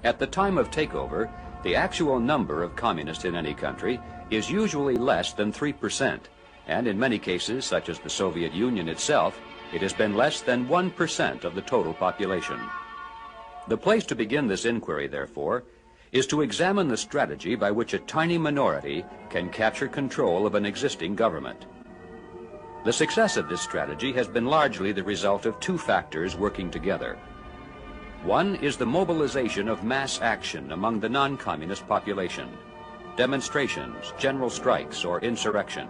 At the time of takeover, the actual number of communists in any country is usually less than 3%, and in many cases, such as the Soviet Union itself, it has been less than 1% of the total population. The place to begin this inquiry, therefore, is to examine the strategy by which a tiny minority can capture control of an existing government. The success of this strategy has been largely the result of two factors working together. One is the mobilization of mass action among the non-communist population, demonstrations, general strikes, or insurrection.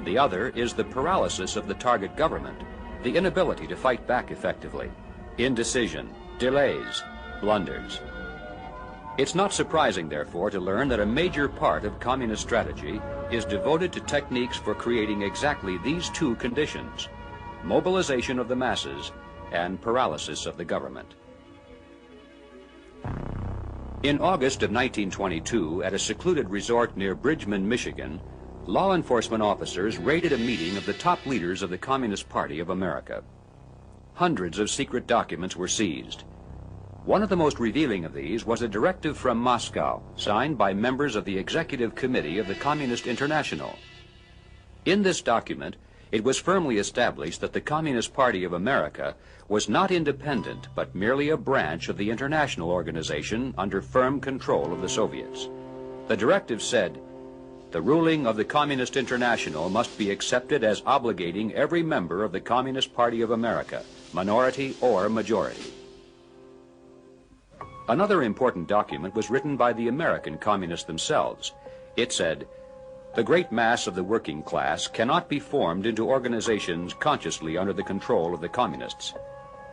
The other is the paralysis of the target government, the inability to fight back effectively, indecision, delays, blunders. It's not surprising, therefore, to learn that a major part of communist strategy is devoted to techniques for creating exactly these two conditions: mobilization of the masses and paralysis of the government. In August of 1922, at a secluded resort near Bridgman, Michigan, law enforcement officers raided a meeting of the top leaders of the Communist Party of America. Hundreds of secret documents were seized. One of the most revealing of these was a directive from Moscow, signed by members of the Executive Committee of the Communist International. In this document, it was firmly established that the Communist Party of America was not independent, but merely a branch of the international organization under firm control of the Soviets. The directive said, "The ruling of the Communist International must be accepted as obligating every member of the Communist Party of America, minority or majority." Another important document was written by the American communists themselves. It said, "The great mass of the working class cannot be formed into organizations consciously under the control of the communists.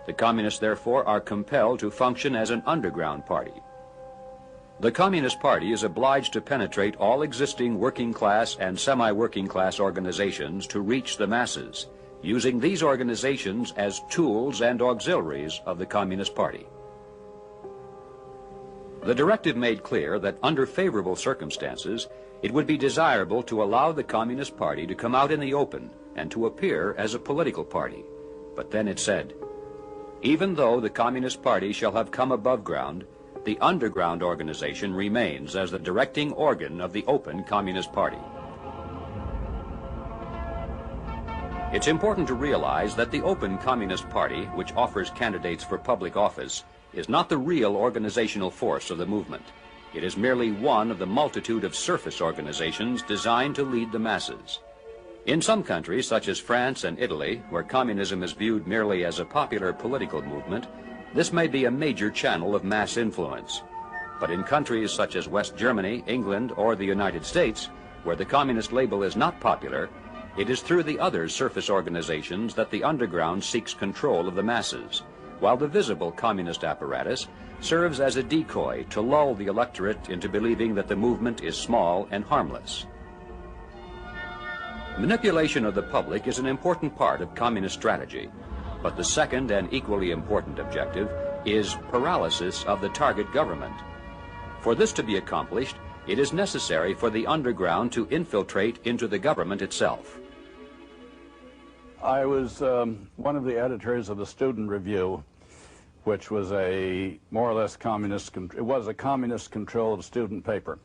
The communists, therefore, are compelled to function as an underground party. The Communist Party is obliged to penetrate all existing working class and semi-working class organizations to reach the masses, using these organizations as tools and auxiliaries of the Communist Party." The directive made clear that under favorable circumstances, it would be desirable to allow the Communist Party to come out in the open and to appear as a political party. But then it said, "Even though the Communist Party shall have come above ground, the underground organization remains as the directing organ of the open Communist Party." It's important to realize that the open Communist Party, which offers candidates for public office, is not the real organizational force of the movement. It is merely one of the multitude of surface organizations designed to lead the masses. In some countries, such as France and Italy, where communism is viewed merely as a popular political movement, this may be a major channel of mass influence. But in countries such as West Germany, England, or the United States, where the communist label is not popular, it is through the other surface organizations that the underground seeks control of the masses, while the visible communist apparatus serves as a decoy to lull the electorate into believing that the movement is small and harmless. Manipulation of the public is an important part of communist strategy, but the second and equally important objective is paralysis of the target government. For this to be accomplished, it is necessary for the underground to infiltrate into the government itself. I was one of the editors of the Student Review, which was a more or less communist-controlled student paper,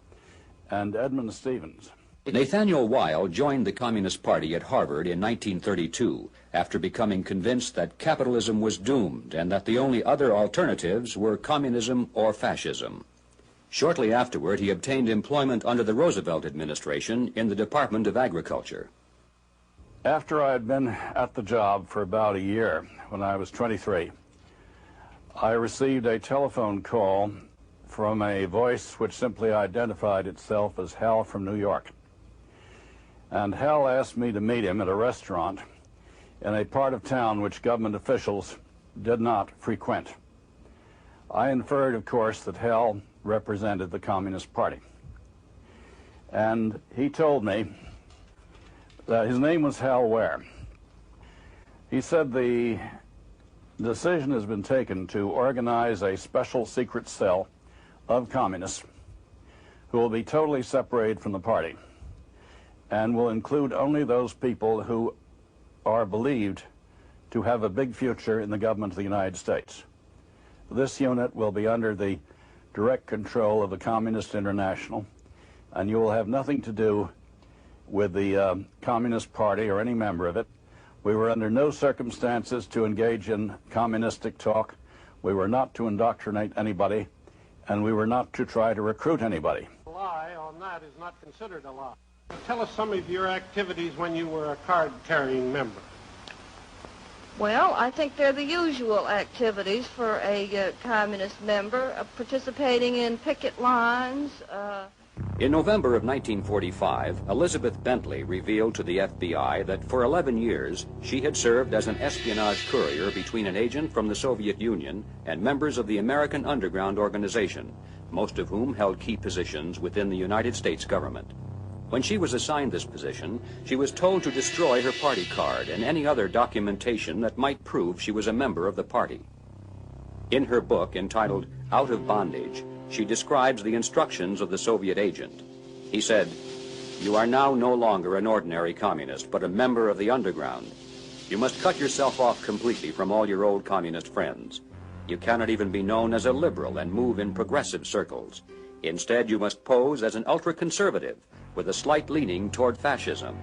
and Edmund Stevens. Nathaniel Weil joined the Communist Party at Harvard in 1932 after becoming convinced that capitalism was doomed and that the only other alternatives were communism or fascism. Shortly afterward, he obtained employment under the Roosevelt administration in the Department of Agriculture. After I had been at the job for about a year, when I was 23, I received a telephone call from a voice which simply identified itself as Hal from New York. And Hal asked me to meet him at a restaurant in a part of town which government officials did not frequent. I inferred, of course, that Hal represented the Communist Party. And he told me that his name was Hal Ware. He said the decision has been taken to organize a special secret cell of communists who will be totally separated from the party and will include only those people who are believed to have a big future in the government of the United States. This unit will be under the direct control of the Communist International, and you will have nothing to do with the Communist Party or any member of it. We were under no circumstances to engage in communistic talk. We were not to indoctrinate anybody, and we were not to try to recruit anybody. A lie on that is not considered a lie. Tell us some of your activities when you were a card-carrying member. Well, I think they're the usual activities for a communist member, participating in picket lines. In November of 1945, Elizabeth Bentley revealed to the FBI that for 11 years she had served as an espionage courier between an agent from the Soviet Union and members of the American Underground Organization, most of whom held key positions within the United States government. When she was assigned this position, she was told to destroy her party card and any other documentation that might prove she was a member of the party. In her book entitled Out of Bondage, she describes the instructions of the Soviet agent. He said, "You are now no longer an ordinary communist, but a member of the underground. You must cut yourself off completely from all your old communist friends. You cannot even be known as a liberal and move in progressive circles. Instead, you must pose as an ultra-conservative with a slight leaning toward fascism.